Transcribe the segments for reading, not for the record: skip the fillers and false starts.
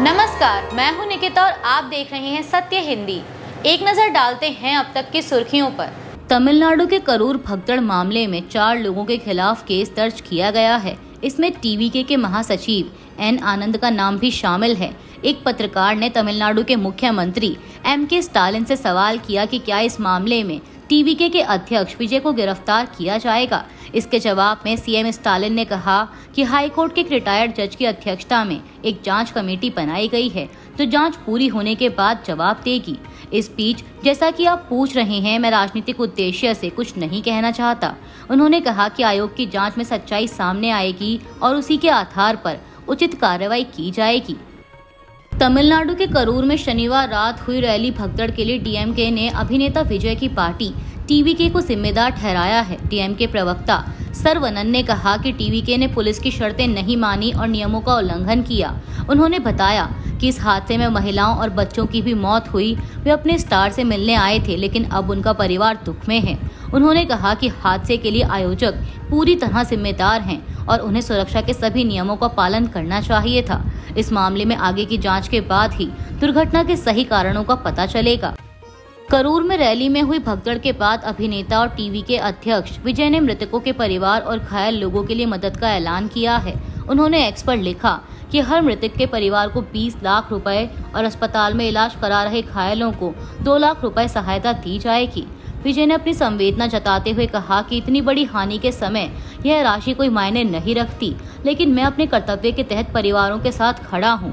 नमस्कार, मैं हूं निकिता और आप देख रहे हैं सत्य हिंदी। एक नजर डालते हैं अब तक की सुर्खियों पर। तमिलनाडु के करूर भगदड़ मामले में 4 लोगों के खिलाफ केस दर्ज किया गया है। इसमें टीवीके के महासचिव एन आनंद का नाम भी शामिल है। एक पत्रकार ने तमिलनाडु के मुख्यमंत्री एम.के. स्टालिन से सवाल किया कि क्या इस मामले में टीवीके के अध्यक्ष विजय को गिरफ्तार किया जाएगा। इसके जवाब में सीएम स्टालिन ने कहा कि हाईकोर्ट के एक रिटायर्ड जज की अध्यक्षता में एक जांच कमेटी बनाई गई है जो जांच पूरी होने के बाद जवाब देगी। इस बीच जैसा कि आप पूछ रहे हैं, मैं राजनीतिक उद्देश्य से कुछ नहीं कहना चाहता। उन्होंने कहा कि आयोग की जांच में सच्चाई सामने आएगी और उसी के आधार पर उचित कार्रवाई की जाएगी। तमिलनाडु के करूर में शनिवार रात हुई रैली भगदड़ के लिए डीएमके ने अभिनेता विजय की पार्टी टीवीके को जिम्मेदार ठहराया है। डीएमके प्रवक्ता सरवनन ने कहा कि टीवीके ने पुलिस की शर्तें नहीं मानी और नियमों का उल्लंघन किया। उन्होंने बताया कि इस हादसे में महिलाओं और बच्चों की भी मौत हुई। वे अपने स्टार से मिलने आए थे, लेकिन अब उनका परिवार दुख में है। उन्होंने कहा कि हादसे के लिए आयोजक पूरी तरह जिम्मेदार हैं और उन्हें सुरक्षा के सभी नियमों का पालन करना चाहिए था। इस मामले में आगे की जांच के बाद ही दुर्घटना के सही कारणों का पता चलेगा। करूर में रैली में हुई भगदड़ के बाद अभिनेता और टीवीके अध्यक्ष विजय ने मृतकों के परिवार और घायल लोगों के लिए मदद का ऐलान किया है। उन्होंने एक्स पर लिखा कि हर मृतक के परिवार को 20 लाख रुपए और अस्पताल में इलाज करा रहे घायलों को 2 लाख रुपए सहायता दी जाएगी। विजय ने अपनी संवेदना जताते हुए कहा कि इतनी बड़ी हानि के समय यह राशि कोई मायने नहीं रखती, लेकिन मैं अपने कर्तव्य के तहत परिवारों के साथ खड़ा हूँ।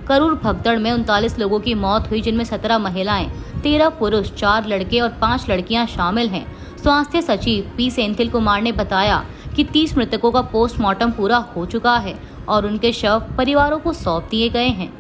करूर भगदड़ में 39 लोगों की मौत हुई, जिनमें 17 महिलाएं, 13 पुरुष, 4 लड़के और 5 लड़कियां शामिल हैं। स्वास्थ्य सचिव पी सेंथिल कुमार ने बताया कि 30 मृतकों का पोस्टमार्टम पूरा हो चुका है और उनके शव परिवारों को सौंप दिए गए हैं।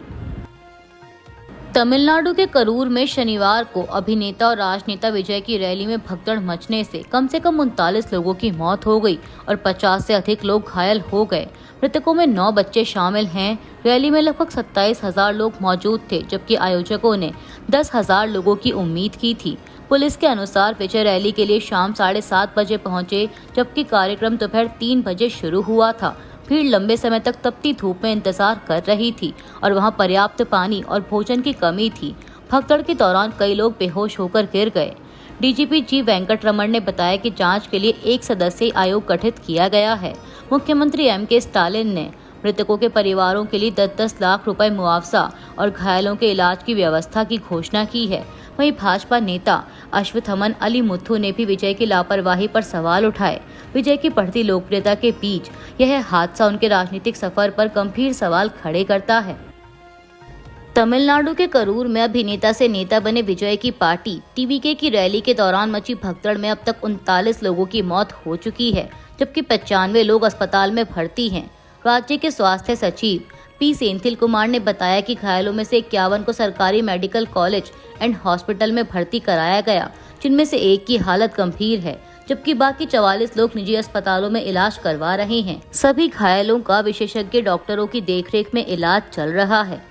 तमिलनाडु के करूर में शनिवार को अभिनेता और राजनेता विजय की रैली में भगदड़ मचने से कम 39 लोगों की मौत हो गई और 50 से अधिक लोग घायल हो गए। मृतकों में 9 बच्चे शामिल हैं। रैली में लगभग 27,000 लोग मौजूद थे, जबकि आयोजकों ने 10,000 लोगों की उम्मीद की थी। पुलिस के अनुसार विजय रैली के लिए शाम 7:30 बजे पहुंचे, जबकि कार्यक्रम दोपहर 3 बजे शुरू हुआ था। भीड़ लंबे समय तक तपती धूप में इंतजार कर रही थी और वहां पर्याप्त पानी और भोजन की कमी थी। भगदड़ के दौरान कई लोग बेहोश होकर गिर गए। डीजीपी जी वेंकटरमण ने बताया कि जांच के लिए एक सदस्यीय आयोग गठित किया गया है। मुख्यमंत्री एम.के. स्टालिन ने मृतकों के परिवारों के लिए 10-10 लाख रुपए मुआवजा और घायलों के इलाज की व्यवस्था की घोषणा की है। वहीं भाजपा नेता अश्वत्थमन अली मुथु ने भी विजय की लापरवाही पर सवाल उठाए। विजय की बढ़ती लोकप्रियता के बीच यह हादसा उनके राजनीतिक सफर पर गंभीर सवाल खड़े करता है। तमिलनाडु के करूर में अभिनेता से नेता बने विजय की पार्टी टीवीके की रैली के दौरान मची भगदड़ में अब तक 39 लोगों की मौत हो चुकी है, जबकि 95 लोग अस्पताल में भर्ती हैं। राज्य के स्वास्थ्य सचिव पी सेंथिल कुमार ने बताया कि घायलों में से 51 को सरकारी मेडिकल कॉलेज एंड हॉस्पिटल में भर्ती कराया गया, जिनमें से एक की हालत गंभीर है, जबकि बाकी 44 लोग निजी अस्पतालों में इलाज करवा रहे हैं। सभी घायलों का विशेषज्ञ डॉक्टरों की देखरेख में इलाज चल रहा है।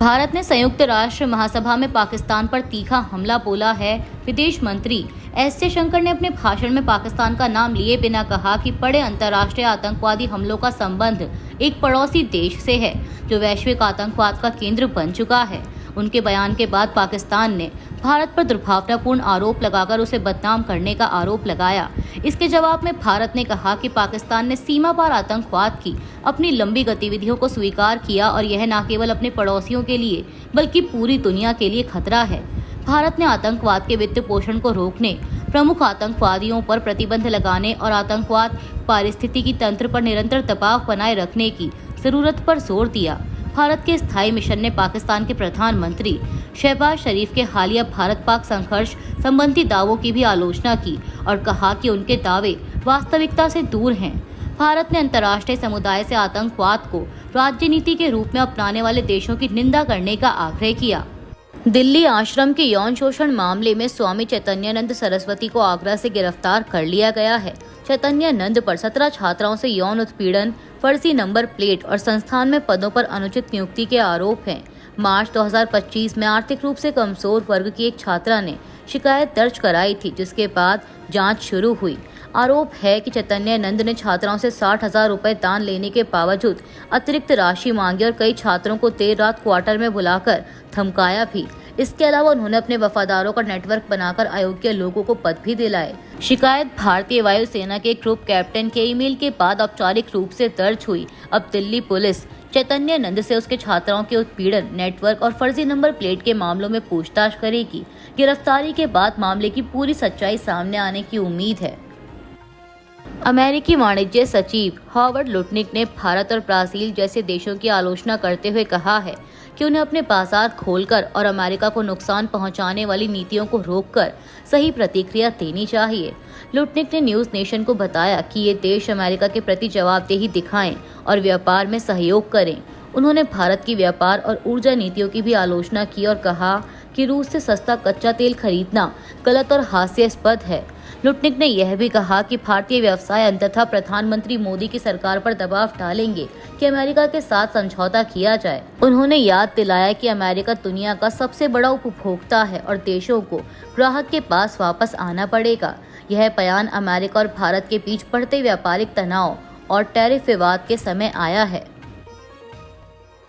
भारत ने संयुक्त राष्ट्र महासभा में पाकिस्तान पर तीखा हमला बोला है। विदेश मंत्री एस जयशंकर ने अपने भाषण में पाकिस्तान का नाम लिए बिना कहा कि बड़े अंतर्राष्ट्रीय आतंकवादी हमलों का संबंध एक पड़ोसी देश से है, जो वैश्विक आतंकवाद का केंद्र बन चुका है। उनके बयान के बाद पाकिस्तान ने भारत पर दुर्भावनापूर्ण आरोप लगाकर उसे बदनाम करने का आरोप लगाया। इसके जवाब में भारत ने कहा कि पाकिस्तान ने सीमा पार आतंकवाद की अपनी लंबी गतिविधियों को स्वीकार किया और यह न केवल अपने पड़ोसियों के लिए बल्कि पूरी दुनिया के लिए खतरा है। भारत ने आतंकवाद के वित्त पोषण को रोकने, प्रमुख आतंकवादियों पर प्रतिबंध लगाने और आतंकवाद पारिस्थितिकी तंत्र पर निरंतर दबाव बनाए रखने की जरूरत पर जोर दिया। भारत के स्थायी मिशन ने पाकिस्तान के प्रधानमंत्री शहबाज शरीफ के हालिया भारत पाक संघर्ष संबंधी दावों की भी आलोचना की और कहा कि उनके दावे वास्तविकता से दूर हैं। भारत ने अंतर्राष्ट्रीय समुदाय से आतंकवाद को राज्य नीति के रूप में अपनाने वाले देशों की निंदा करने का आग्रह किया। दिल्ली आश्रम के यौन शोषण मामले में स्वामी चैतन्यानंद सरस्वती को आगरा से गिरफ्तार कर लिया गया है। चैतन्यानंद पर 17 छात्राओं से यौन उत्पीड़न, फर्जी नंबर प्लेट और संस्थान में पदों पर अनुचित नियुक्ति के आरोप हैं। मार्च 2025 में आर्थिक रूप से कमजोर वर्ग की एक छात्रा ने शिकायत दर्ज कराई थी, जिसके बाद जांच शुरू हुई। आरोप है कि चैतन्य नंद ने छात्राओं से 60,000 रुपए दान लेने के बावजूद अतिरिक्त राशि मांगी और कई छात्रों को देर रात क्वार्टर में बुलाकर धमकाया भी। इसके अलावा उन्होंने अपने वफादारों का नेटवर्क बनाकर अयोग्य लोगों को पद भी दिलाए। शिकायत भारतीय वायुसेना के ग्रुप कैप्टन के ईमेल के बाद औपचारिक रूप से दर्ज हुई। अब दिल्ली पुलिस चैतन्य नंद से उसके छात्राओं के उत्पीड़न, नेटवर्क और फर्जी नंबर प्लेट के मामलों में पूछताछ करेगी। गिरफ्तारी के बाद मामले की पूरी सच्चाई सामने आने की उम्मीद है। अमेरिकी वाणिज्य सचिव हॉवर्ड लुटनिक ने भारत और ब्राजील जैसे देशों की आलोचना करते हुए कहा है कि उन्हें अपने बाजार खोलकर और अमेरिका को नुकसान पहुंचाने वाली नीतियों को रोककर सही प्रतिक्रिया देनी चाहिए। लुटनिक ने न्यूज नेशन को बताया कि ये देश अमेरिका के प्रति जवाबदेही दिखाएं और व्यापार में सहयोग करें। उन्होंने भारत की व्यापार और ऊर्जा नीतियों की भी आलोचना की और कहा कि रूस से सस्ता कच्चा तेल खरीदना गलत और हास्यास्पद है। लुटनिक ने यह भी कहा कि भारतीय व्यवसाय अंततः प्रधानमंत्री मोदी की सरकार पर दबाव डालेंगे कि अमेरिका के साथ समझौता किया जाए। उन्होंने याद दिलाया कि अमेरिका दुनिया का सबसे बड़ा उपभोक्ता है और देशों को ग्राहक के पास वापस आना पड़ेगा। यह बयान अमेरिका और भारत के बीच बढ़ते व्यापारिक तनाव और टैरिफ विवाद के समय आया है।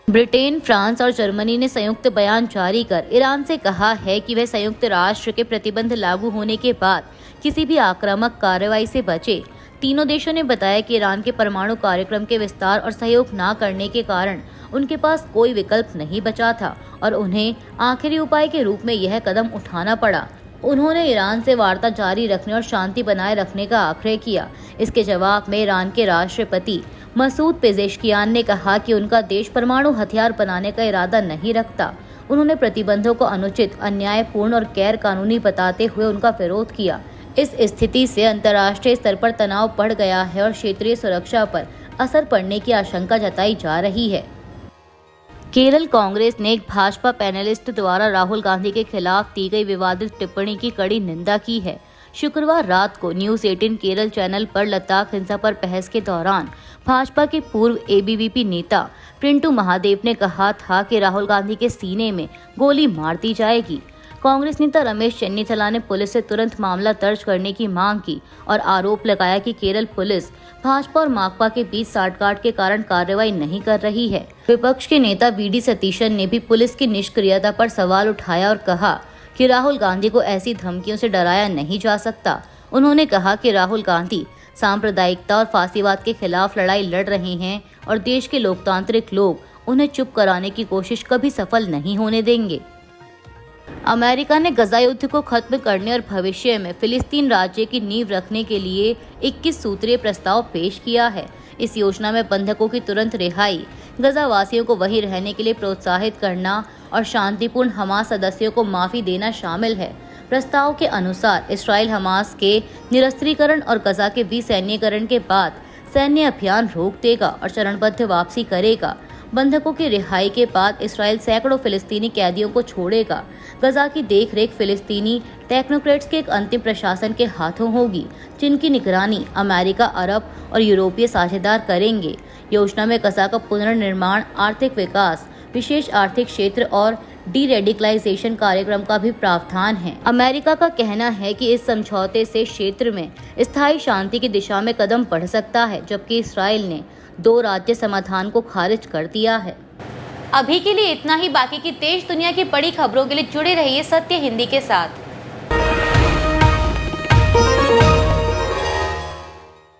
ब्रिटेन, फ्रांस और जर्मनी ने संयुक्त बयान जारी कर ईरान से कहा है कि वह संयुक्त राष्ट्र के प्रतिबंध लागू होने के बाद किसी भी आक्रामक कार्रवाई से बचे। तीनों देशों ने बताया कि ईरान के परमाणु कार्यक्रम के विस्तार और सहयोग न करने के कारण उनके पास कोई विकल्प नहीं बचा था और उन्हें आखिरी उपाय के रूप में यह कदम उठाना पड़ा। उन्होंने ईरान से वार्ता जारी रखने और शांति बनाए रखने का आग्रह किया। इसके जवाब में ईरान के राष्ट्रपति मसूद पेजेश्कियान ने कहा कि उनका देश परमाणु हथियार बनाने का इरादा नहीं रखता। उन्होंने प्रतिबंधों को अनुचित, अन्यायपूर्ण और गैर कानूनी बताते हुए उनका विरोध किया। इस स्थिति से अंतर्राष्ट्रीय स्तर पर तनाव बढ़ गया है और क्षेत्रीय सुरक्षा पर असर पड़ने की आशंका जताई जा रही है। केरल कांग्रेस ने एक भाजपा पैनलिस्ट द्वारा राहुल गांधी के खिलाफ दी गई विवादित टिप्पणी की कड़ी निंदा की है। शुक्रवार रात को न्यूज 18 केरल चैनल पर लद्दाख हिंसा पर बहस के दौरान भाजपा के पूर्व एबीवीपी नेता प्रिंटू महादेव ने कहा था कि राहुल गांधी के सीने में गोली मार दी जाएगी। कांग्रेस नेता रमेश चन्नीथला ने पुलिस से तुरंत मामला दर्ज करने की मांग की और आरोप लगाया कि केरल पुलिस भाजपा और माकपा के बीच साठगांठ के कारण कार्रवाई नहीं कर रही है। विपक्ष के नेता वीडी सतीशन ने भी पुलिस की निष्क्रियता पर सवाल उठाया और कहा कि राहुल गांधी को ऐसी धमकियों से डराया नहीं जा सकता। उन्होंने कहा कि राहुल गांधी सांप्रदायिकता और फासीवाद के खिलाफ लड़ाई लड़ रहे हैं और देश के लोकतांत्रिक लोग उन्हें चुप कराने की कोशिश कभी सफल नहीं होने देंगे। अमेरिका ने गजा युद्ध को खत्म करने और भविष्य में फिलिस्तीन राज्य की नींव रखने के लिए 21 सूत्रीय प्रस्ताव पेश किया है। इस योजना में बंधकों की तुरंत रिहाई, गजा वासियों को वहीं रहने के लिए प्रोत्साहित करना और शांतिपूर्ण हमास सदस्यों को माफी देना शामिल है। प्रस्ताव के अनुसार इसराइल हमास के निरस्त्रीकरण और गजा के विसैन्यीकरण के बाद सैन्य अभियान रोक देगा और चरणबद्ध वापसी करेगा। बंधकों की रिहाई के बाद इसराइल सैकड़ों फिलिस्तीनी कैदियों को छोड़ेगा। गजा की देखरेख फिलिस्तीनी टेक्नोक्रेट्स के एक अंतिम प्रशासन के हाथों होगी, जिनकी निगरानी अमेरिका, अरब और यूरोपीय साझेदार करेंगे। योजना में गजा का पुनर्निर्माण, आर्थिक विकास, विशेष आर्थिक क्षेत्र और डीरेडिकलाइजेशन कार्यक्रम का भी प्रावधान है। अमेरिका का कहना है कि इस समझौते से क्षेत्र में स्थायी शांति की दिशा में कदम बढ़ सकता है, जबकि इसराइल ने 2 राज्य समाधान को खारिज कर दिया है। अभी के लिए इतना ही। बाकी की देश दुनिया की बड़ी खबरों के लिए जुड़े रहिए सत्य हिंदी के साथ।